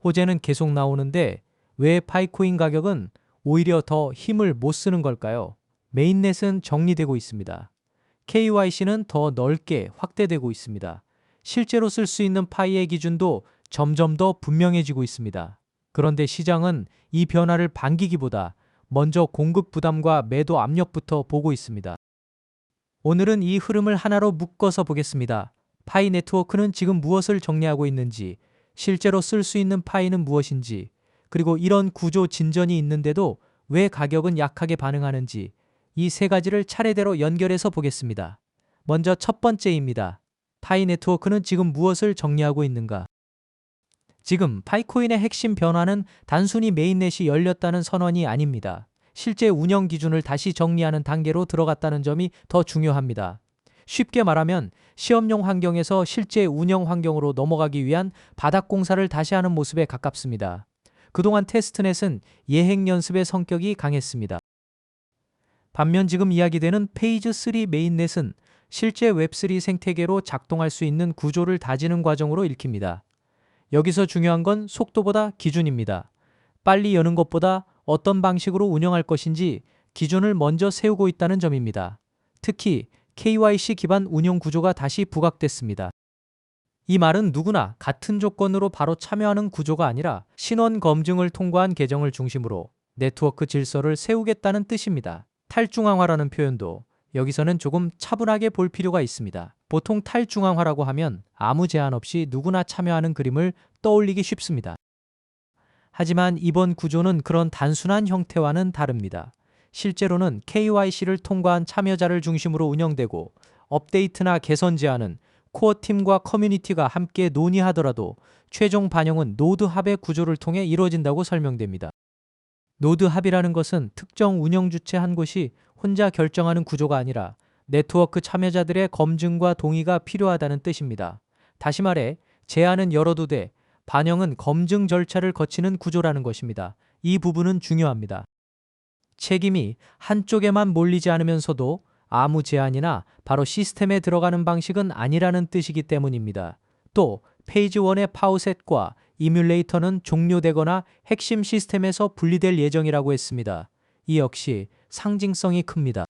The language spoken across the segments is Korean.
호재는 계속 나오는데 왜 파이코인 가격은 오히려 더 힘을 못 쓰는 걸까요? 메인넷은 정리되고 있습니다. KYC는 더 넓게 확대되고 있습니다. 실제로 쓸 수 있는 파이의 기준도 점점 더 분명해지고 있습니다. 그런데 시장은 이 변화를 반기기보다 먼저 공급 부담과 매도 압력부터 보고 있습니다. 오늘은 이 흐름을 하나로 묶어서 보겠습니다. 파이 네트워크는 지금 무엇을 정리하고 있는지, 실제로 쓸 수 있는 파이는 무엇인지, 그리고 이런 구조 진전이 있는데도 왜 가격은 약하게 반응하는지, 이 세 가지를 차례대로 연결해서 보겠습니다. 먼저 첫 번째입니다. 파이 네트워크는 지금 무엇을 정리하고 있는가? 지금 파이코인의 핵심 변화는 단순히 메인넷이 열렸다는 선언이 아닙니다. 실제 운영 기준을 다시 정리하는 단계로 들어갔다는 점이 더 중요합니다. 쉽게 말하면 시험용 환경에서 실제 운영 환경으로 넘어가기 위한 바닥 공사를 다시 하는 모습에 가깝습니다. 그동안 테스트넷은 예행 연습의 성격이 강했습니다. 반면 지금 이야기되는 페이즈 3 메인넷은 실제 웹3 생태계로 작동할 수 있는 구조를 다지는 과정으로 읽힙니다. 여기서 중요한 건 속도보다 기준입니다. 빨리 여는 것보다 어떤 방식으로 운영할 것인지 기준을 먼저 세우고 있다는 점입니다. 특히 KYC 기반 운영 구조가 다시 부각됐습니다. 이 말은 누구나 같은 조건으로 바로 참여하는 구조가 아니라 신원 검증을 통과한 계정을 중심으로 네트워크 질서를 세우겠다는 뜻입니다. 탈중앙화라는 표현도 여기서는 조금 차분하게 볼 필요가 있습니다. 보통 탈중앙화라고 하면 아무 제한 없이 누구나 참여하는 그림을 떠올리기 쉽습니다. 하지만 이번 구조는 그런 단순한 형태와는 다릅니다. 실제로는 KYC를 통과한 참여자를 중심으로 운영되고 업데이트나 개선 제안은 코어 팀과 커뮤니티가 함께 논의하더라도 최종 반영은 노드 합의 구조를 통해 이루어진다고 설명됩니다. 노드 합이라는 것은 특정 운영 주체 한 곳이 혼자 결정하는 구조가 아니라 네트워크 참여자들의 검증과 동의가 필요하다는 뜻입니다. 다시 말해 제안은 열어도 돼 반영은 검증 절차를 거치는 구조라는 것입니다. 이 부분은 중요합니다. 책임이 한쪽에만 몰리지 않으면서도 아무 제안이나 바로 시스템에 들어가는 방식은 아니라는 뜻이기 때문입니다. 또 페이지 1의 파우셋과 이뮬레이터는 종료되거나 핵심 시스템에서 분리될 예정이라고 했습니다. 이 역시 상징성이 큽니다.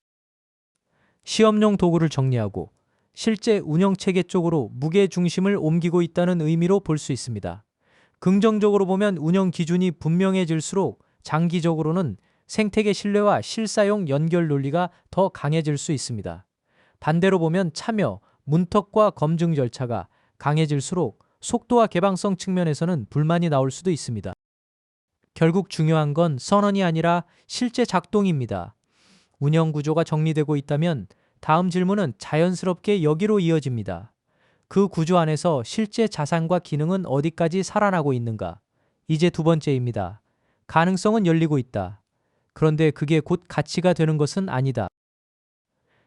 시험용 도구를 정리하고 실제 운영체계 쪽으로 무게 중심을 옮기고 있다는 의미로 볼 수 있습니다. 긍정적으로 보면 운영 기준이 분명해질수록 장기적으로는 생태계 신뢰와 실사용 연결 논리가 더 강해질 수 있습니다. 반대로 보면 참여, 문턱과 검증 절차가 강해질수록 속도와 개방성 측면에서는 불만이 나올 수도 있습니다. 결국 중요한 건 선언이 아니라 실제 작동입니다. 운영 구조가 정리되고 있다면 다음 질문은 자연스럽게 여기로 이어집니다. 그 구조 안에서 실제 자산과 기능은 어디까지 살아나고 있는가? 이제 두 번째입니다. 가능성은 열리고 있다. 그런데 그게 곧 가치가 되는 것은 아니다.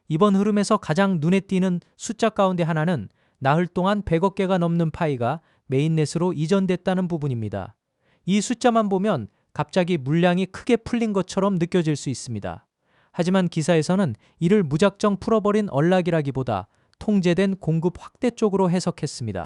이번 흐름에서 가장 눈에 띄는 숫자 가운데 하나는 나흘 동안 100억 개가 넘는 파이가 메인넷으로 이전됐다는 부분입니다. 이 숫자만 보면 갑자기 물량이 크게 풀린 것처럼 느껴질 수 있습니다. 하지만 기사에서는 이를 무작정 풀어버린 언락이라기보다 통제된 공급 확대 쪽으로 해석했습니다.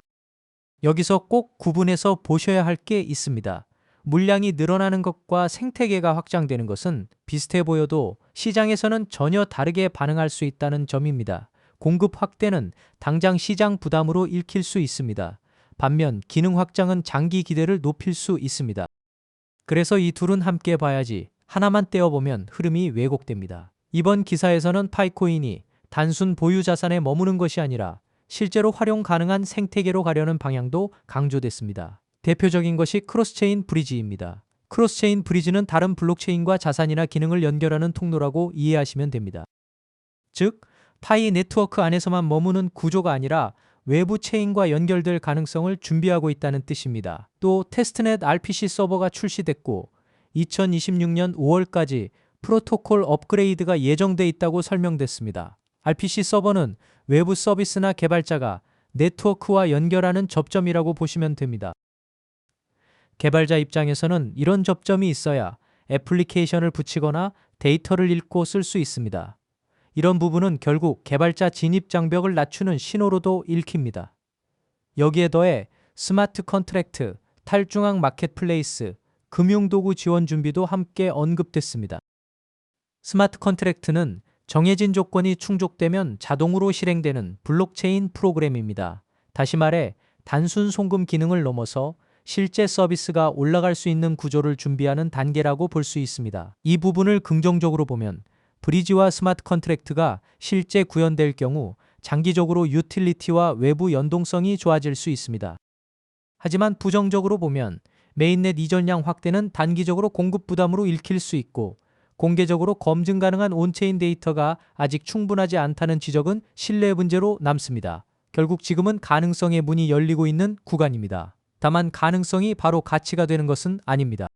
여기서 꼭 구분해서 보셔야 할 게 있습니다. 물량이 늘어나는 것과 생태계가 확장되는 것은 비슷해 보여도 시장에서는 전혀 다르게 반응할 수 있다는 점입니다. 공급 확대는 당장 시장 부담으로 읽힐 수 있습니다. 반면 기능 확장은 장기 기대를 높일 수 있습니다. 그래서 이 둘은 함께 봐야지 하나만 떼어보면 흐름이 왜곡됩니다. 이번 기사에서는 파이코인이 단순 보유 자산에 머무는 것이 아니라 실제로 활용 가능한 생태계로 가려는 방향도 강조됐습니다. 대표적인 것이 크로스체인 브리지입니다. 크로스체인 브리지는 다른 블록체인과 자산이나 기능을 연결하는 통로라고 이해하시면 됩니다. 즉, 파이 네트워크 안에서만 머무는 구조가 아니라 외부 체인과 연결될 가능성을 준비하고 있다는 뜻입니다. 또 테스트넷 RPC 서버가 출시됐고 2026년 5월까지 프로토콜 업그레이드가 예정돼 있다고 설명됐습니다. RPC 서버는 외부 서비스나 개발자가 네트워크와 연결하는 접점이라고 보시면 됩니다. 개발자 입장에서는 이런 접점이 있어야 애플리케이션을 붙이거나 데이터를 읽고 쓸 수 있습니다. 이런 부분은 결국 개발자 진입 장벽을 낮추는 신호로도 읽힙니다. 여기에 더해 스마트 컨트랙트, 탈중앙 마켓플레이스, 금융도구 지원 준비도 함께 언급됐습니다. 스마트 컨트랙트는 정해진 조건이 충족되면 자동으로 실행되는 블록체인 프로그램입니다. 다시 말해 단순 송금 기능을 넘어서 실제 서비스가 올라갈 수 있는 구조를 준비하는 단계라고 볼 수 있습니다. 이 부분을 긍정적으로 보면 브리지와 스마트 컨트랙트가 실제 구현될 경우 장기적으로 유틸리티와 외부 연동성이 좋아질 수 있습니다. 하지만 부정적으로 보면 메인넷 이전량 확대는 단기적으로 공급 부담으로 읽힐 수 있고 공개적으로 검증 가능한 온체인 데이터가 아직 충분하지 않다는 지적은 신뢰 문제로 남습니다. 결국 지금은 가능성의 문이 열리고 있는 구간입니다. 다만 가능성이 바로 가치가 되는 것은 아닙니다.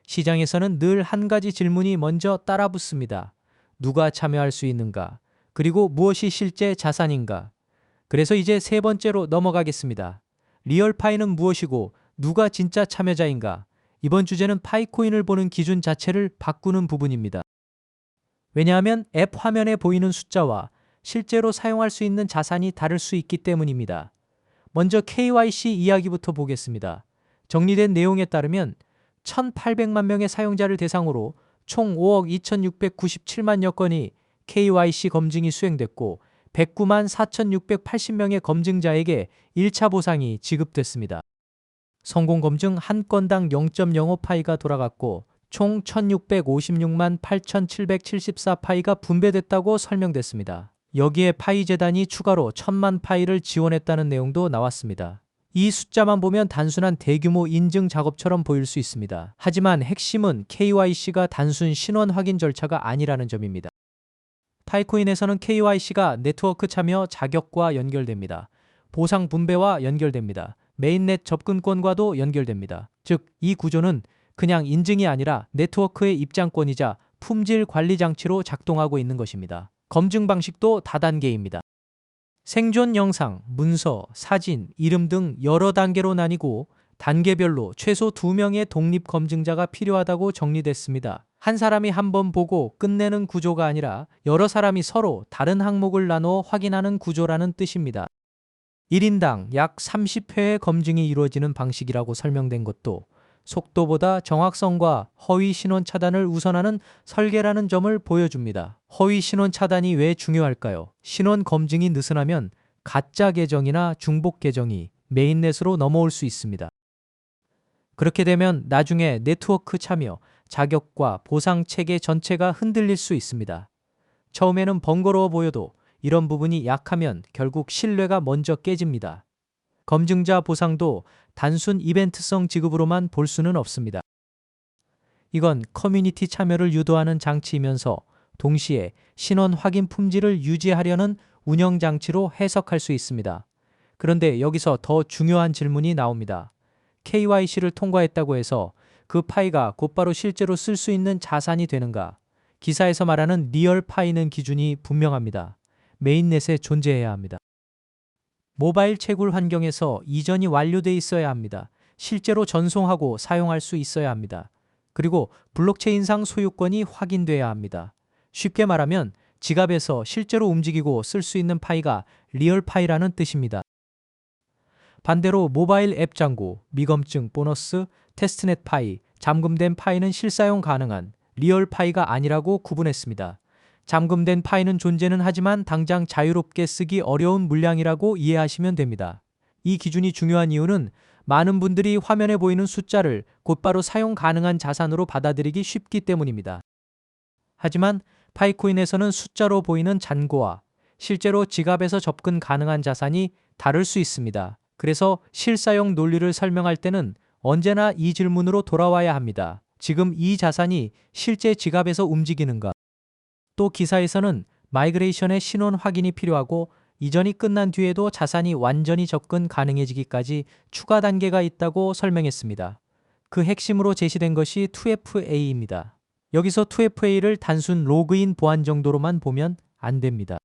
시장에서는 늘 한 가지 질문이 먼저 따라붙습니다. 누가 참여할 수 있는가? 그리고 무엇이 실제 자산인가? 그래서 이제 세 번째로 넘어가겠습니다. 리얼파이는 무엇이고 누가 진짜 참여자인가? 이번 주제는 파이코인을 보는 기준 자체를 바꾸는 부분입니다. 왜냐하면 앱 화면에 보이는 숫자와 실제로 사용할 수 있는 자산이 다를 수 있기 때문입니다. 먼저 KYC 이야기부터 보겠습니다. 정리된 내용에 따르면 1,800만 명의 사용자를 대상으로 총 5억 2,697만여 건이 KYC 검증이 수행됐고 109만 4,680명의 검증자에게 1차 보상이 지급됐습니다. 성공 검증 한 건당 0.05파이가 돌아갔고 총 1,656만 8,774파이가 분배됐다고 설명됐습니다. 여기에 파이 재단이 추가로 1,000만 파이를 지원했다는 내용도 나왔습니다. 이 숫자만 보면 단순한 대규모 인증 작업처럼 보일 수 있습니다. 하지만 핵심은 KYC가 단순 신원 확인 절차가 아니라는 점입니다. 파이코인에서는 KYC가 네트워크 참여 자격과 연결됩니다. 보상 분배와 연결됩니다. 메인넷 접근권과도 연결됩니다. 즉, 이 구조는 그냥 인증이 아니라 네트워크의 입장권이자 품질 관리 장치로 작동하고 있는 것입니다. 검증 방식도 다단계입니다. 생존 영상, 문서, 사진, 이름 등 여러 단계로 나뉘고 단계별로 최소 2명의 독립 검증자가 필요하다고 정리됐습니다. 한 사람이 한 번 보고 끝내는 구조가 아니라 여러 사람이 서로 다른 항목을 나누어 확인하는 구조라는 뜻입니다. 1인당 약 30회의 검증이 이루어지는 방식이라고 설명된 것도 속도보다 정확성과 허위 신원 차단을 우선하는 설계라는 점을 보여줍니다. 허위 신원 차단이 왜 중요할까요? 신원 검증이 느슨하면 가짜 계정이나 중복 계정이 메인넷으로 넘어올 수 있습니다. 그렇게 되면 나중에 네트워크 참여, 자격과 보상 체계 전체가 흔들릴 수 있습니다. 처음에는 번거로워 보여도 이런 부분이 약하면 결국 신뢰가 먼저 깨집니다. 검증자 보상도 단순 이벤트성 지급으로만 볼 수는 없습니다. 이건 커뮤니티 참여를 유도하는 장치이면서 동시에 신원 확인 품질을 유지하려는 운영 장치로 해석할 수 있습니다. 그런데 여기서 더 중요한 질문이 나옵니다. KYC를 통과했다고 해서 그 파이가 곧바로 실제로 쓸 수 있는 자산이 되는가? 기사에서 말하는 리얼 파이는 기준이 분명합니다. 메인넷에 존재해야 합니다. 모바일 채굴 환경에서 이전이 완료돼 있어야 합니다. 실제로 전송하고 사용할 수 있어야 합니다. 그리고 블록체인상 소유권이 확인돼야 합니다. 쉽게 말하면 지갑에서 실제로 움직이고 쓸 수 있는 파이가 리얼 파이라는 뜻입니다. 반대로 모바일 앱 잔고, 미검증 보너스, 테스트넷 파이, 잠금된 파이는 실사용 가능한 리얼 파이가 아니라고 구분했습니다. 잠금된 파이는 존재는 하지만 당장 자유롭게 쓰기 어려운 물량이라고 이해하시면 됩니다. 이 기준이 중요한 이유는 많은 분들이 화면에 보이는 숫자를 곧바로 사용 가능한 자산으로 받아들이기 쉽기 때문입니다. 하지만 파이코인에서는 숫자로 보이는 잔고와 실제로 지갑에서 접근 가능한 자산이 다를 수 있습니다. 그래서 실사용 논리를 설명할 때는 언제나 이 질문으로 돌아와야 합니다. 지금 이 자산이 실제 지갑에서 움직이는가? 또 기사에서는 마이그레이션의 신원 확인이 필요하고 이전이 끝난 뒤에도 자산이 완전히 접근 가능해지기까지 추가 단계가 있다고 설명했습니다. 그 핵심으로 제시된 것이 2FA입니다. 여기서 2FA를 단순 로그인 보안 정도로만 보면 안 됩니다.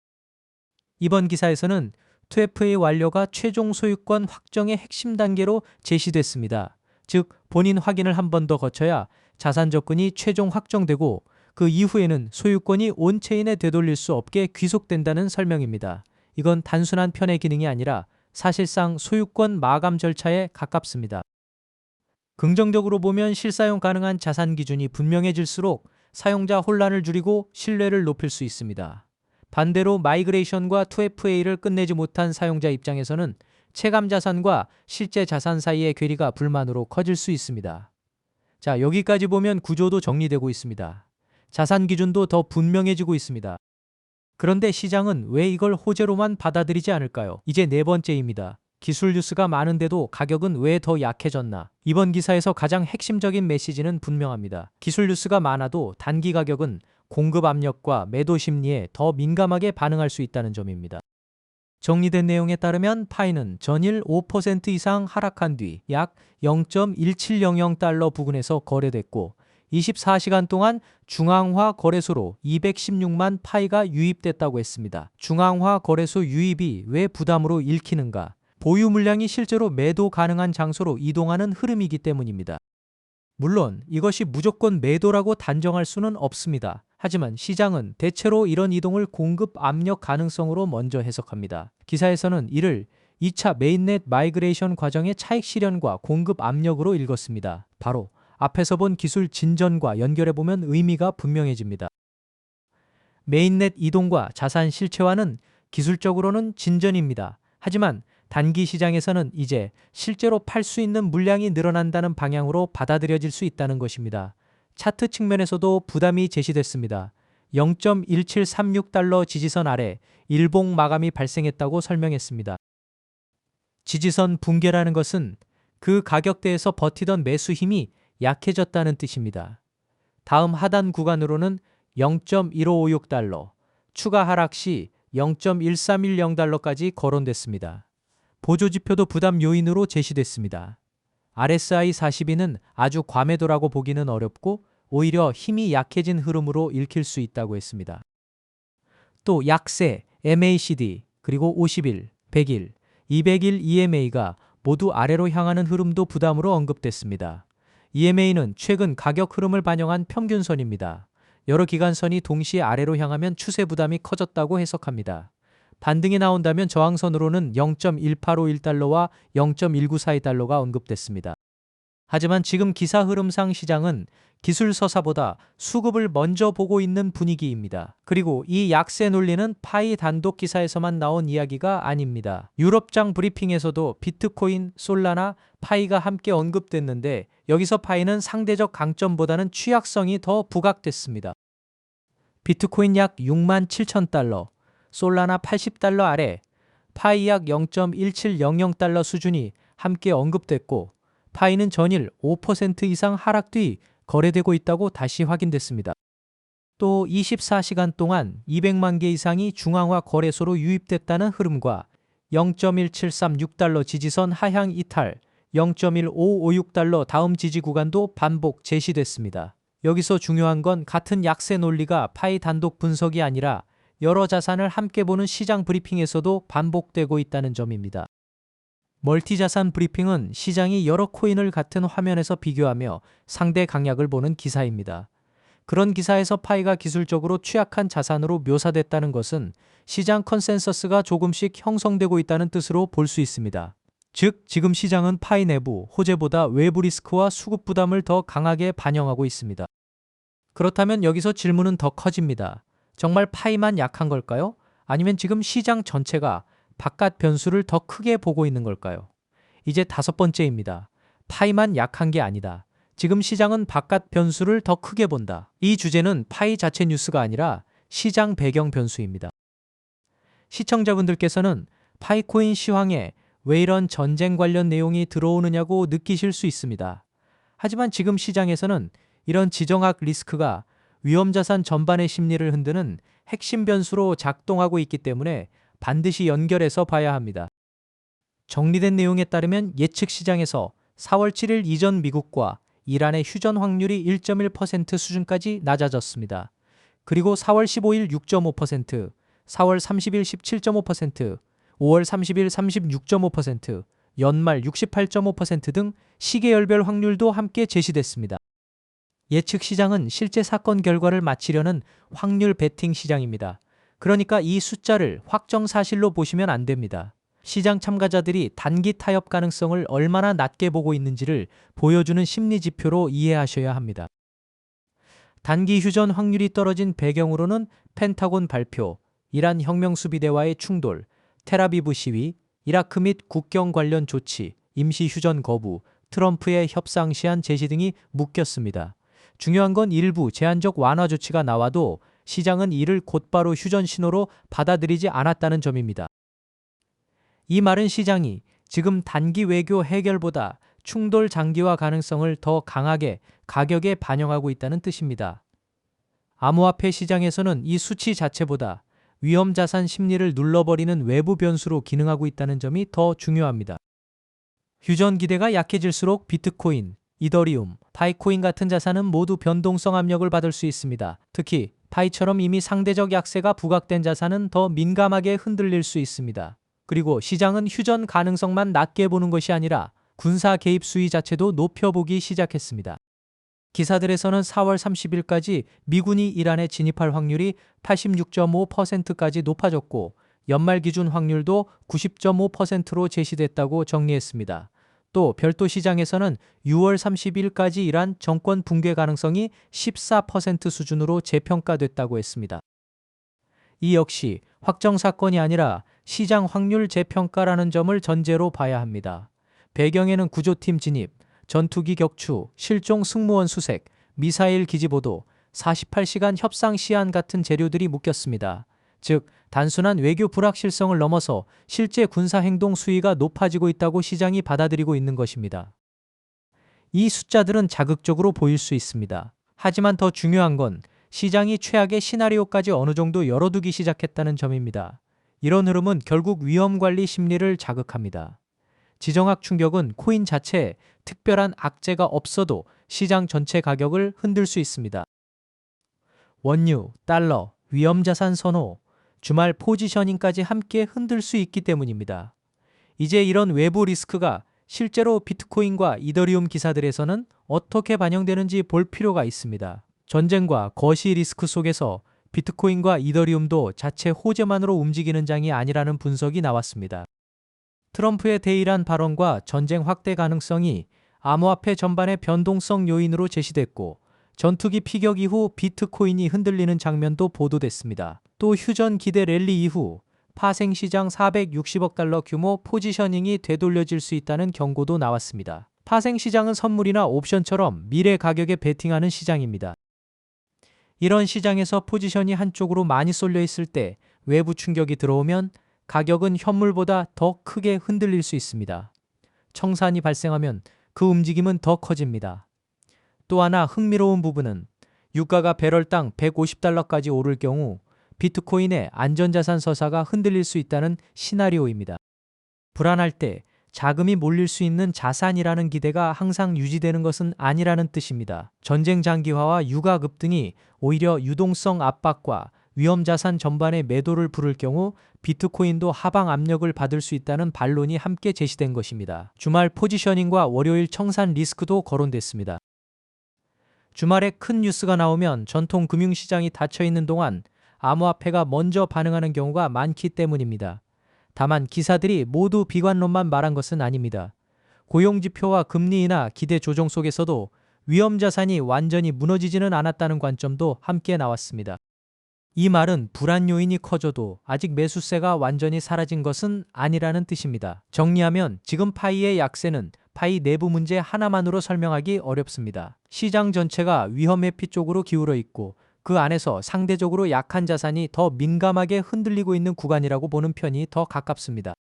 이번 기사에서는 2FA 완료가 최종 소유권 확정의 핵심 단계로 제시됐습니다. 즉, 본인 확인을 한 번 더 거쳐야 자산 접근이 최종 확정되고 그 이후에는 소유권이 온체인에 되돌릴 수 없게 귀속된다는 설명입니다. 이건 단순한 편의 기능이 아니라 사실상 소유권 마감 절차에 가깝습니다. 긍정적으로 보면 실사용 가능한 자산 기준이 분명해질수록 사용자 혼란을 줄이고 신뢰를 높일 수 있습니다. 반대로 마이그레이션과 2FA를 끝내지 못한 사용자 입장에서는 체감 자산과 실제 자산 사이의 괴리가 불만으로 커질 수 있습니다. 자, 여기까지 보면 구조도 정리되고 있습니다. 자산 기준도 더 분명해지고 있습니다. 그런데 시장은 왜 이걸 호재로만 받아들이지 않을까요? 이제 네 번째입니다. 기술 뉴스가 많은데도 가격은 왜 더 약해졌나? 이번 기사에서 가장 핵심적인 메시지는 분명합니다. 기술 뉴스가 많아도 단기 가격은 공급 압력과 매도 심리에 더 민감하게 반응할 수 있다는 점입니다. 정리된 내용에 따르면 파이는 전일 5% 이상 하락한 뒤 약 0.1700달러 부근에서 거래됐고 24시간 동안 중앙화 거래소로 216만 파이가 유입됐다고 했습니다. 중앙화 거래소 유입이 왜 부담으로 읽히는가? 보유 물량이 실제로 매도 가능한 장소로 이동하는 흐름이기 때문입니다. 물론 이것이 무조건 매도라고 단정할 수는 없습니다. 하지만 시장은 대체로 이런 이동을 공급 압력 가능성으로 먼저 해석합니다. 기사에서는 이를 2차 메인넷 마이그레이션 과정의 차익 실현과 공급 압력으로 읽었습니다. 바로 앞에서 본 기술 진전과 연결해보면 의미가 분명해집니다. 메인넷 이동과 자산 실체화는 기술적으로는 진전입니다. 하지만 단기 시장에서는 이제 실제로 팔 수 있는 물량이 늘어난다는 방향으로 받아들여질 수 있다는 것입니다. 차트 측면에서도 부담이 제시됐습니다. 0.1736달러 지지선 아래 일봉 마감이 발생했다고 설명했습니다. 지지선 붕괴라는 것은 그 가격대에서 버티던 매수 힘이 약해졌다는 뜻입니다. 다음 하단 구간으로는 0.1556달러, 추가 하락 시 0.1310달러까지 거론됐습니다. 보조지표도 부담 요인으로 제시됐습니다. RSI 42는 아주 과매도라고 보기는 어렵고 오히려 힘이 약해진 흐름으로 읽힐 수 있다고 했습니다. 또 약세, MACD, 그리고 50일, 100일, 200일 EMA가 모두 아래로 향하는 흐름도 부담으로 언급됐습니다. EMA는 최근 가격 흐름을 반영한 평균선입니다. 여러 기간선이 동시에 아래로 향하면 추세 부담이 커졌다고 해석합니다. 반등이 나온다면 저항선으로는 0.1851달러와 0.1942달러가 언급됐습니다. 하지만 지금 기사 흐름상 시장은 기술 서사보다 수급을 먼저 보고 있는 분위기입니다. 그리고 이 약세 논리는 파이 단독 기사에서만 나온 이야기가 아닙니다. 유럽장 브리핑에서도 비트코인, 솔라나, 파이가 함께 언급됐는데 여기서 파이는 상대적 강점보다는 취약성이 더 부각됐습니다. 비트코인 약 67,000달러, 솔라나 80달러 아래, 파이 약 0.1700달러 수준이 함께 언급됐고 파이는 전일 5% 이상 하락 뒤 거래되고 있다고 다시 확인됐습니다. 또 24시간 동안 200만 개 이상이 중앙화 거래소로 유입됐다는 흐름과 0.1736달러 지지선 하향 이탈, 0.1556달러 다음 지지 구간도 반복 제시됐습니다. 여기서 중요한 건 같은 약세 논리가 파이 단독 분석이 아니라 여러 자산을 함께 보는 시장 브리핑에서도 반복되고 있다는 점입니다. 멀티자산 브리핑은 시장이 여러 코인을 같은 화면에서 비교하며 상대 강약을 보는 기사입니다. 그런 기사에서 파이가 기술적으로 취약한 자산으로 묘사됐다는 것은 시장 컨센서스가 조금씩 형성되고 있다는 뜻으로 볼 수 있습니다. 즉, 지금 시장은 파이 내부 호재보다 외부 리스크와 수급 부담을 더 강하게 반영하고 있습니다. 그렇다면 여기서 질문은 더 커집니다. 정말 파이만 약한 걸까요? 아니면 지금 시장 전체가 바깥 변수를 더 크게 보고 있는 걸까요? 이제 다섯 번째입니다. 파이만 약한 게 아니다. 지금 시장은 바깥 변수를 더 크게 본다. 이 주제는 파이 자체 뉴스가 아니라 시장 배경 변수입니다. 시청자분들께서는 파이코인 시황에 왜 이런 전쟁 관련 내용이 들어오느냐고 느끼실 수 있습니다. 하지만 지금 시장에서는 이런 지정학 리스크가 위험자산 전반의 심리를 흔드는 핵심 변수로 작동하고 있기 때문에 반드시 연결해서 봐야 합니다. 정리된 내용에 따르면 예측 시장에서 4월 7일 이전 미국과 이란의 휴전 확률이 1.1% 수준까지 낮아졌습니다. 그리고 4월 15일 6.5%, 4월 30일 17.5%, 5월 30일 36.5%, 연말 68.5% 등 시계열별 확률도 함께 제시됐습니다. 예측 시장은 실제 사건 결과를 맞히려는 확률 베팅 시장입니다. 그러니까 이 숫자를 확정 사실로 보시면 안 됩니다. 시장 참가자들이 단기 타협 가능성을 얼마나 낮게 보고 있는지를 보여주는 심리 지표로 이해하셔야 합니다. 단기 휴전 확률이 떨어진 배경으로는 펜타곤 발표, 이란 혁명수비대와의 충돌, 텔아비브 시위, 이라크 및 국경 관련 조치, 임시 휴전 거부, 트럼프의 협상 시한 제시 등이 묶였습니다. 중요한 건 일부 제한적 완화 조치가 나와도 시장은 이를 곧바로 휴전 신호로 받아들이지 않았다는 점입니다. 이 말은 시장이 지금 단기 외교 해결보다 충돌 장기화 가능성을 더 강하게 가격에 반영하고 있다는 뜻입니다. 암호화폐 시장에서는 이 수치 자체보다 위험자산 심리를 눌러버리는 외부 변수로 기능하고 있다는 점이 더 중요합니다. 휴전 기대가 약해질수록 비트코인, 이더리움, 파이코인 같은 자산은 모두 변동성 압력을 받을 수 있습니다. 특히 파이처럼 이미 상대적 약세가 부각된 자산은 더 민감하게 흔들릴 수 있습니다. 그리고 시장은 휴전 가능성만 낮게 보는 것이 아니라 군사 개입 수위 자체도 높여보기 시작했습니다. 기사들에서는 4월 30일까지 미군이 이란에 진입할 확률이 86.5%까지 높아졌고 연말 기준 확률도 90.5%로 제시됐다고 정리했습니다. 또 별도 시장에서는 6월 30일까지 이란 정권 붕괴 가능성이 14% 수준으로 재평가됐다고 했습니다. 이 역시 확정 사건이 아니라 시장 확률 재평가라는 점을 전제로 봐야 합니다. 배경에는 구조팀 진입, 전투기 격추, 실종 승무원 수색, 미사일 기지 보도, 48시간 협상 시한 같은 재료들이 묶였습니다. 즉, 단순한 외교 불확실성을 넘어서 실제 군사행동 수위가 높아지고 있다고 시장이 받아들이고 있는 것입니다. 이 숫자들은 자극적으로 보일 수 있습니다. 하지만 더 중요한 건 시장이 최악의 시나리오까지 어느 정도 열어두기 시작했다는 점입니다. 이런 흐름은 결국 위험관리 심리를 자극합니다. 지정학 충격은 코인 자체에 특별한 악재가 없어도 시장 전체 가격을 흔들 수 있습니다. 원유, 달러, 위험자산 선호, 주말 포지셔닝까지 함께 흔들 수 있기 때문입니다. 이제 이런 외부 리스크가 실제로 비트코인과 이더리움 기사들에서는 어떻게 반영되는지 볼 필요가 있습니다. 전쟁과 거시 리스크 속에서 비트코인과 이더리움도 자체 호재만으로 움직이는 장이 아니라는 분석이 나왔습니다. 트럼프의 대이란 발언과 전쟁 확대 가능성이 암호화폐 전반의 변동성 요인으로 제시됐고 전투기 피격 이후 비트코인이 흔들리는 장면도 보도됐습니다. 또 휴전 기대 랠리 이후 파생시장 460억 달러 규모 포지셔닝이 되돌려질 수 있다는 경고도 나왔습니다. 파생시장은 선물이나 옵션처럼 미래 가격에 베팅하는 시장입니다. 이런 시장에서 포지션이 한쪽으로 많이 쏠려 있을 때 외부 충격이 들어오면 가격은 현물보다 더 크게 흔들릴 수 있습니다. 청산이 발생하면 그 움직임은 더 커집니다. 또 하나 흥미로운 부분은 유가가 배럴당 150달러까지 오를 경우 비트코인의 안전자산 서사가 흔들릴 수 있다는 시나리오입니다. 불안할 때 자금이 몰릴 수 있는 자산이라는 기대가 항상 유지되는 것은 아니라는 뜻입니다. 전쟁 장기화와 유가 급등이 오히려 유동성 압박과 위험자산 전반의 매도를 부를 경우 비트코인도 하방 압력을 받을 수 있다는 반론이 함께 제시된 것입니다. 주말 포지셔닝과 월요일 청산 리스크도 거론됐습니다. 주말에 큰 뉴스가 나오면 전통 금융시장이 닫혀있는 동안 암호화폐가 먼저 반응하는 경우가 많기 때문입니다. 다만 기사들이 모두 비관론만 말한 것은 아닙니다. 고용지표와 금리 인하 기대 조정 속에서도 위험자산이 완전히 무너지지는 않았다는 관점도 함께 나왔습니다. 이 말은 불안 요인이 커져도 아직 매수세가 완전히 사라진 것은 아니라는 뜻입니다. 정리하면 지금 파이의 약세는 파이 내부 문제 하나만으로 설명하기 어렵습니다. 시장 전체가 위험 회피 쪽으로 기울어 있고 그 안에서 상대적으로 약한 자산이 더 민감하게 흔들리고 있는 구간이라고 보는 편이 더 가깝습니다.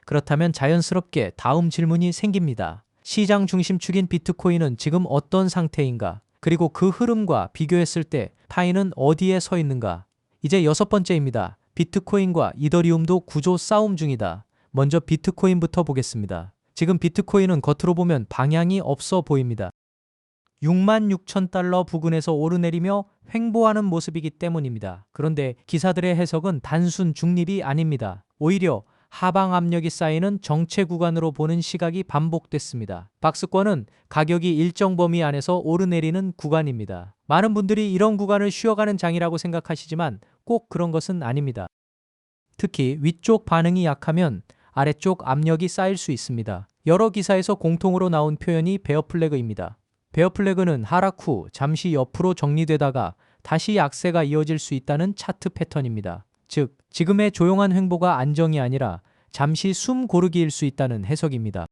그렇다면 자연스럽게 다음 질문이 생깁니다. 시장 중심축인 비트코인은 지금 어떤 상태인가? 그리고 그 흐름과 비교했을 때 파이는 어디에 서 있는가? 이제 6번째입니다. 비트코인과 이더리움도 구조 싸움 중이다. 먼저 비트코인부터 보겠습니다. 지금 비트코인은 겉으로 보면 방향이 없어 보입니다. 66,000달러 부근에서 오르내리며 횡보하는 모습이기 때문입니다. 그런데 기사들의 해석은 단순 중립이 아닙니다. 오히려 하방 압력이 쌓이는 정체 구간으로 보는 시각이 반복됐습니다. 박스권은 가격이 일정 범위 안에서 오르내리는 구간입니다. 많은 분들이 이런 구간을 쉬어가는 장이라고 생각하시지만 꼭 그런 것은 아닙니다. 특히 위쪽 반응이 약하면 아래쪽 압력이 쌓일 수 있습니다. 여러 기사에서 공통으로 나온 표현이 베어 플래그입니다. 베어 플래그는 하락 후 잠시 옆으로 정리되다가 다시 약세가 이어질 수 있다는 차트 패턴입니다. 즉, 지금의 조용한 횡보가 안정이 아니라 잠시 숨 고르기일 수 있다는 해석입니다.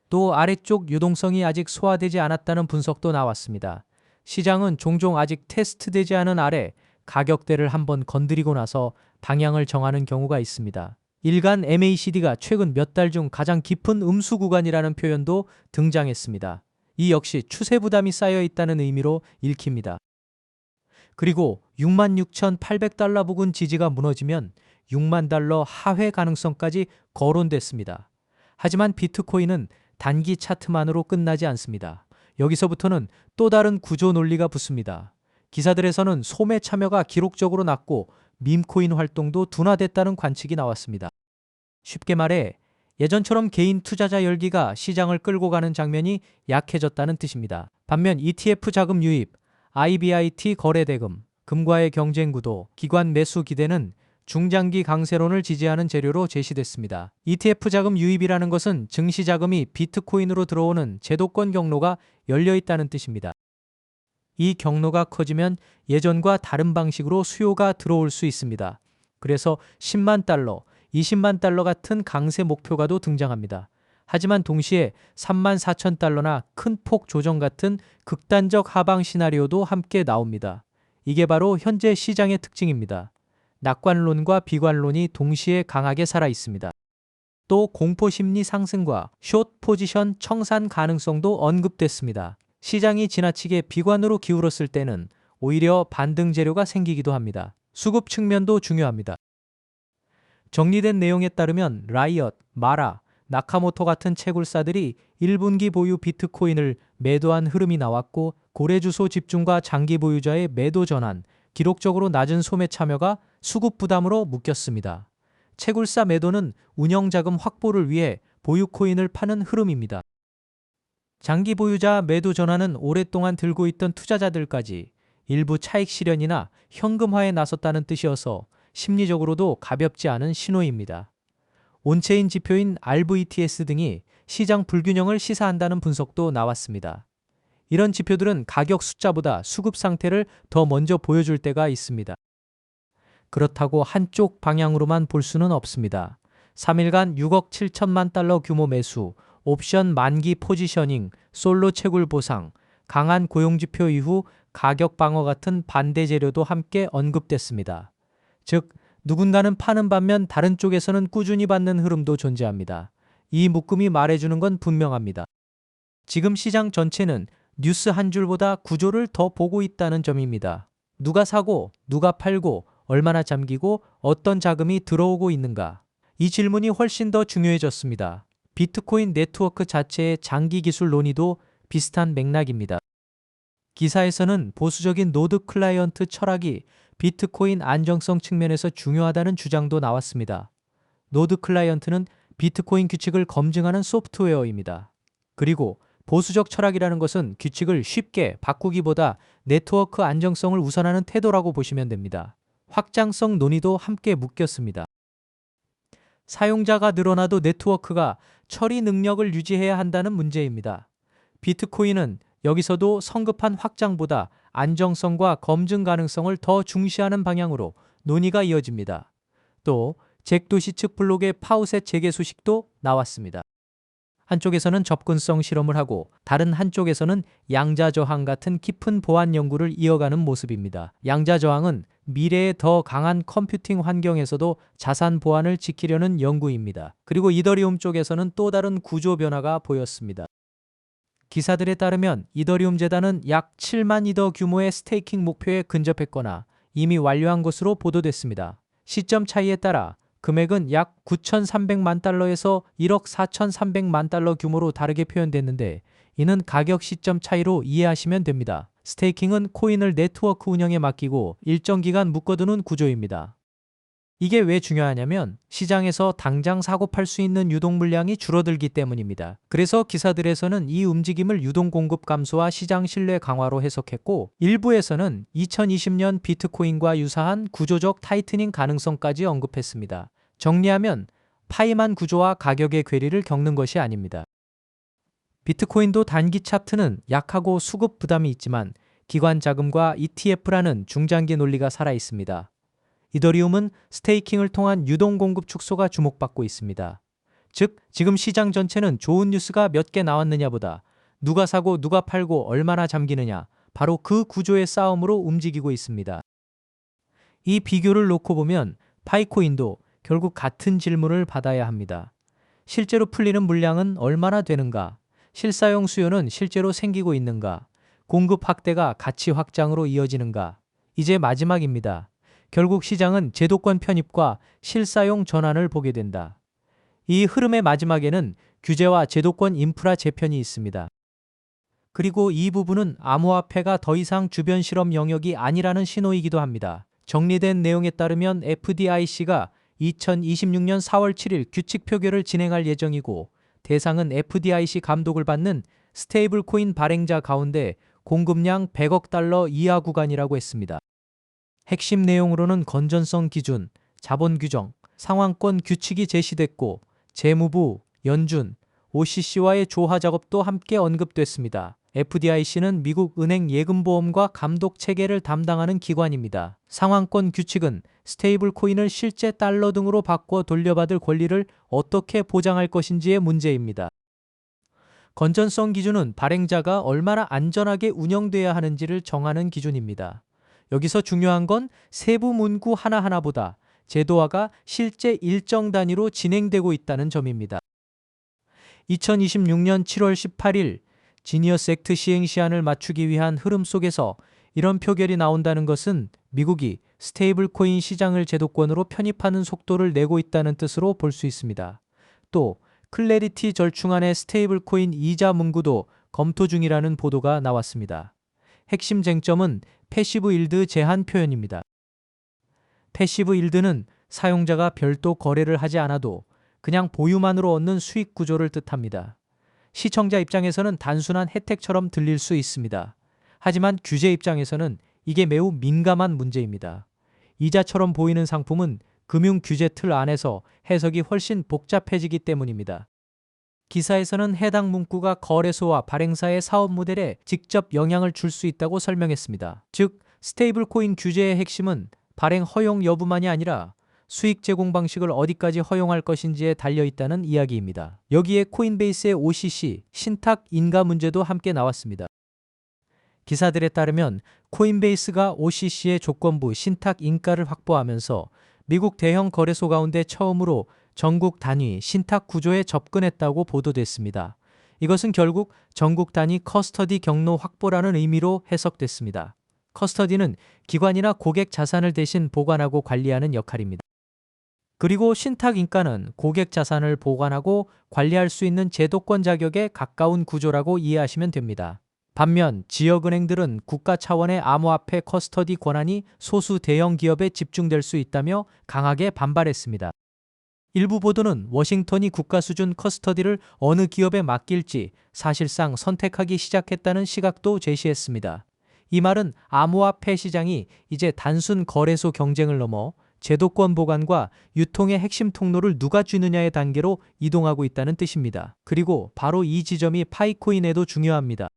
또 아래쪽 유동성이 아직 소화되지 않았다는 분석도 나왔습니다. 시장은 종종 아직 테스트되지 않은 아래 가격대를 한번 건드리고 나서 방향을 정하는 경우가 있습니다. 일간 MACD가 최근 몇 달 중 가장 깊은 음수 구간이라는 표현도 등장했습니다. 이 역시 추세 부담이 쌓여 있다는 의미로 읽힙니다. 그리고 66,800달러 부근 지지가 무너지면 6만 달러 하회 가능성까지 거론됐습니다. 하지만 비트코인은 단기 차트만으로 끝나지 않습니다. 여기서부터는 또 다른 구조 논리가 붙습니다. 기사들에서는 소매 참여가 기록적으로 낮고 밈코인 활동도 둔화됐다는 관측이 나왔습니다. 쉽게 말해 예전처럼 개인 투자자 열기가 시장을 끌고 가는 장면이 약해졌다는 뜻입니다. 반면 ETF 자금 유입, IBIT 거래 대금, 금과의 경쟁 구도, 기관 매수 기대는 중장기 강세론을 지지하는 재료로 제시됐습니다. ETF 자금 유입이라는 것은 증시 자금이 비트코인으로 들어오는 제도권 경로가 열려 있다는 뜻입니다. 이 경로가 커지면 예전과 다른 방식으로 수요가 들어올 수 있습니다. 그래서 10만 달러, 20만 달러 같은 강세 목표가도 등장합니다. 하지만 동시에 3만 4천 달러나 큰 폭 조정 같은 극단적 하방 시나리오도 함께 나옵니다. 이게 바로 현재 시장의 특징입니다. 낙관론과 비관론이 동시에 강하게 살아 있습니다. 또 공포심리 상승과 숏 포지션 청산 가능성도 언급됐습니다. 시장이 지나치게 비관으로 기울었을 때는 오히려 반등 재료가 생기기도 합니다. 수급 측면도 중요합니다. 정리된 내용에 따르면 라이엇, 마라, 나카모토 같은 채굴사들이 1분기 보유 비트코인을 매도한 흐름이 나왔고 고래주소 집중과 장기 보유자의 매도 전환, 기록적으로 낮은 소매 참여가 수급 부담으로 묶였습니다. 채굴사 매도는 운영자금 확보를 위해 보유 코인을 파는 흐름입니다. 장기 보유자 매도 전환은 오랫동안 들고 있던 투자자들까지 일부 차익 실현이나 현금화에 나섰다는 뜻이어서 심리적으로도 가볍지 않은 신호입니다. 온체인 지표인 RVTS 등이 시장 불균형을 시사한다는 분석도 나왔습니다. 이런 지표들은 가격 숫자보다 수급 상태를 더 먼저 보여줄 때가 있습니다. 그렇다고 한쪽 방향으로만 볼 수는 없습니다. 3일간 6억 7천만 달러 규모 매수, 옵션 만기 포지셔닝, 솔로 채굴 보상, 강한 고용지표 이후 가격 방어 같은 반대 재료도 함께 언급됐습니다. 즉, 누군가는 파는 반면 다른 쪽에서는 꾸준히 받는 흐름도 존재합니다. 이 묶음이 말해주는 건 분명합니다. 지금 시장 전체는 뉴스 한 줄보다 구조를 더 보고 있다는 점입니다. 누가 사고, 누가 팔고, 얼마나 잠기고 어떤 자금이 들어오고 있는가. 이 질문이 훨씬 더 중요해졌습니다. 비트코인 네트워크 자체의 장기 기술 논의도 비슷한 맥락입니다. 기사에서는 보수적인 노드 클라이언트 철학이 비트코인 안정성 측면에서 중요하다는 주장도 나왔습니다. 노드 클라이언트는 비트코인 규칙을 검증하는 소프트웨어입니다. 그리고 보수적 철학이라는 것은 규칙을 쉽게 바꾸기보다 네트워크 안정성을 우선하는 태도라고 보시면 됩니다. 확장성 논의도 함께 묶였습니다. 사용자가 늘어나도 네트워크가 처리 능력을 유지해야 한다는 문제입니다. 비트코인은 여기서도 성급한 확장보다 안정성과 검증 가능성을 더 중시하는 방향으로 논의가 이어집니다. 또 잭도시 측 블록의 파우셋 재개 소식도 나왔습니다. 한쪽에서는 접근성 실험을 하고 다른 한쪽에서는 양자 저항 같은 깊은 보안 연구를 이어가는 모습입니다. 양자 저항은 미래의 더 강한 컴퓨팅 환경에서도 자산 보안을 지키려는 연구입니다. 그리고 이더리움 쪽에서는 또 다른 구조 변화가 보였습니다. 기사들에 따르면 이더리움 재단은 약 7만 이더 규모의 스테이킹 목표에 근접했거나 이미 완료한 것으로 보도됐습니다. 시점 차이에 따라 금액은 약 9,300만 달러에서 1억 4,300만 달러 규모로 다르게 표현됐는데 이는 가격 시점 차이로 이해하시면 됩니다. 스테이킹은 코인을 네트워크 운영에 맡기고 일정 기간 묶어두는 구조입니다. 이게 왜 중요하냐면 시장에서 당장 사고 팔 수 있는 유동 물량이 줄어들기 때문입니다. 그래서 기사들에서는 이 움직임을 유동 공급 감소와 시장 신뢰 강화로 해석했고 일부에서는 2020년 비트코인과 유사한 구조적 타이트닝 가능성까지 언급했습니다. 정리하면 파이만 구조와 가격의 괴리를 겪는 것이 아닙니다. 비트코인도 단기 차트는 약하고 수급 부담이 있지만 기관 자금과 ETF라는 중장기 논리가 살아 있습니다. 이더리움은 스테이킹을 통한 유동 공급 축소가 주목받고 있습니다. 즉, 지금 시장 전체는 좋은 뉴스가 몇 개 나왔느냐보다 누가 사고 누가 팔고 얼마나 잠기느냐, 바로 그 구조의 싸움으로 움직이고 있습니다. 이 비교를 놓고 보면 파이코인도 결국 같은 질문을 받아야 합니다. 실제로 풀리는 물량은 얼마나 되는가? 실사용 수요는 실제로 생기고 있는가? 공급 확대가 가치 확장으로 이어지는가? 이제 마지막입니다. 결국 시장은 제도권 편입과 실사용 전환을 보게 된다. 이 흐름의 마지막에는 규제와 제도권 인프라 재편이 있습니다. 그리고 이 부분은 암호화폐가 더 이상 주변 실험 영역이 아니라는 신호이기도 합니다. 정리된 내용에 따르면 FDIC가 2026년 4월 7일 규칙 표결을 진행할 예정이고, 대상은 FDIC 감독을 받는 스테이블 코인 발행자 가운데 공급량 100억 달러 이하 구간이라고 했습니다. 핵심 내용으로는 건전성 기준, 자본 규정, 상환권 규칙이 제시됐고, 재무부, 연준, OCC와의 조화 작업도 함께 언급됐습니다. FDIC는 미국 은행 예금보험과 감독 체계를 담당하는 기관입니다. 상환권 규칙은 스테이블 코인을 실제 달러 등으로 바꿔 돌려받을 권리를 어떻게 보장할 것인지의 문제입니다. 건전성 기준은 발행자가 얼마나 안전하게 운영돼야 하는지를 정하는 기준입니다. 여기서 중요한 건 세부 문구 하나하나보다 제도화가 실제 일정 단위로 진행되고 있다는 점입니다. 2026년 7월 18일 지니어스 액트 시행 시한을 맞추기 위한 흐름 속에서 이런 표결이 나온다는 것은 미국이 스테이블 코인 시장을 제도권으로 편입하는 속도를 내고 있다는 뜻으로 볼 수 있습니다. 또 클래리티 절충안의 스테이블 코인 이자 문구도 검토 중이라는 보도가 나왔습니다. 핵심 쟁점은 패시브 일드 제한 표현입니다. 패시브 일드는 사용자가 별도 거래를 하지 않아도 그냥 보유만으로 얻는 수익 구조를 뜻합니다. 시청자 입장에서는 단순한 혜택처럼 들릴 수 있습니다. 하지만 규제 입장에서는 이게 매우 민감한 문제입니다. 이자처럼 보이는 상품은 금융 규제 틀 안에서 해석이 훨씬 복잡해지기 때문입니다. 기사에서는 해당 문구가 거래소와 발행사의 사업 모델에 직접 영향을 줄 수 있다고 설명했습니다. 즉, 스테이블 코인 규제의 핵심은 발행 허용 여부만이 아니라 수익 제공 방식을 어디까지 허용할 것인지에 달려있다는 이야기입니다. 여기에 코인베이스의 OCC, 신탁 인가 문제도 함께 나왔습니다. 기사들에 따르면 코인베이스가 OCC의 조건부 신탁 인가를 확보하면서 미국 대형 거래소 가운데 처음으로 전국 단위 신탁 구조에 접근했다고 보도됐습니다. 이것은 결국 전국 단위 커스터디 경로 확보라는 의미로 해석됐습니다. 커스터디는 기관이나 고객 자산을 대신 보관하고 관리하는 역할입니다. 그리고 신탁 인가는 고객 자산을 보관하고 관리할 수 있는 제도권 자격에 가까운 구조라고 이해하시면 됩니다. 반면 지역은행들은 국가 차원의 암호화폐 커스터디 권한이 소수 대형 기업에 집중될 수 있다며 강하게 반발했습니다. 일부 보도는 워싱턴이 국가 수준 커스터디를 어느 기업에 맡길지 사실상 선택하기 시작했다는 시각도 제시했습니다. 이 말은 암호화폐 시장이 이제 단순 거래소 경쟁을 넘어 제도권 보관과 유통의 핵심 통로를 누가 쥐느냐의 단계로 이동하고 있다는 뜻입니다. 그리고 바로 이 지점이 파이코인에도 중요합니다.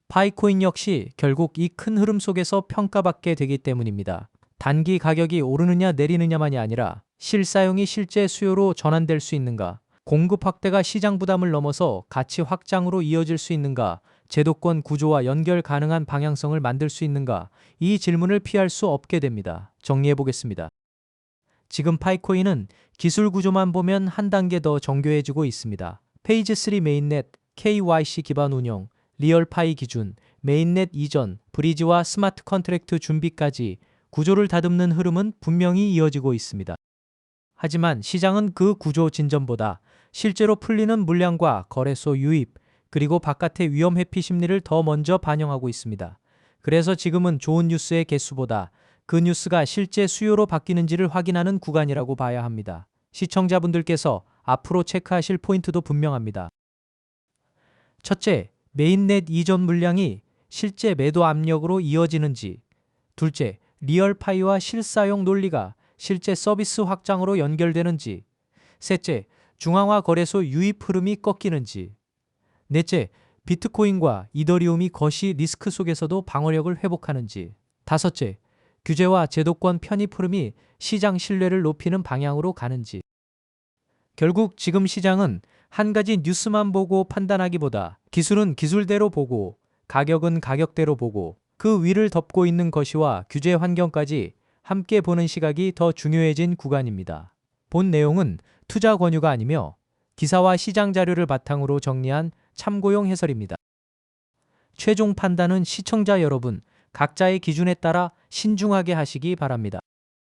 파이코인 역시 결국 이 큰 흐름 속에서 평가받게 되기 때문입니다. 단기 가격이 오르느냐 내리느냐만이 아니라 실사용이 실제 수요로 전환될 수 있는가, 공급 확대가 시장 부담을 넘어서 가치 확장으로 이어질 수 있는가, 제도권 구조와 연결 가능한 방향성을 만들 수 있는가, 이 질문을 피할 수 없게 됩니다. 정리해 보겠습니다. 지금 파이코인은 기술 구조만 보면 한 단계 더 정교해지고 있습니다. 페이지 3 메인넷, KYC 기반 운영, 리얼파이 기준, 메인넷 이전, 브리지와 스마트 컨트랙트 준비까지 구조를 다듬는 흐름은 분명히 이어지고 있습니다. 하지만 시장은 그 구조 진전보다 실제로 풀리는 물량과 거래소 유입, 그리고 바깥의 위험 회피 심리를 더 먼저 반영하고 있습니다. 그래서 지금은 좋은 뉴스의 개수보다 그 뉴스가 실제 수요로 바뀌는지를 확인하는 구간이라고 봐야 합니다. 시청자분들께서 앞으로 체크하실 포인트도 분명합니다. 첫째, 메인넷 이전 물량이 실제 매도 압력으로 이어지는지. 둘째, 리얼파이와 실사용 논리가 실제 서비스 확장으로 연결되는지. 셋째, 중앙화 거래소 유입 흐름이 꺾이는지. 넷째, 비트코인과 이더리움이 거시 리스크 속에서도 방어력을 회복하는지. 다섯째, 규제와 제도권 편입 흐름이 시장 신뢰를 높이는 방향으로 가는지. 결국 지금 시장은 한 가지 뉴스만 보고 판단하기보다 기술은 기술대로 보고 가격은 가격대로 보고 그 위를 덮고 있는 것이와 규제 환경까지 함께 보는 시각이 더 중요해진 구간입니다. 본 내용은 투자 권유가 아니며 기사와 시장 자료를 바탕으로 정리한 참고용 해설입니다. 최종 판단은 시청자 여러분 각자의 기준에 따라 신중하게 하시기 바랍니다.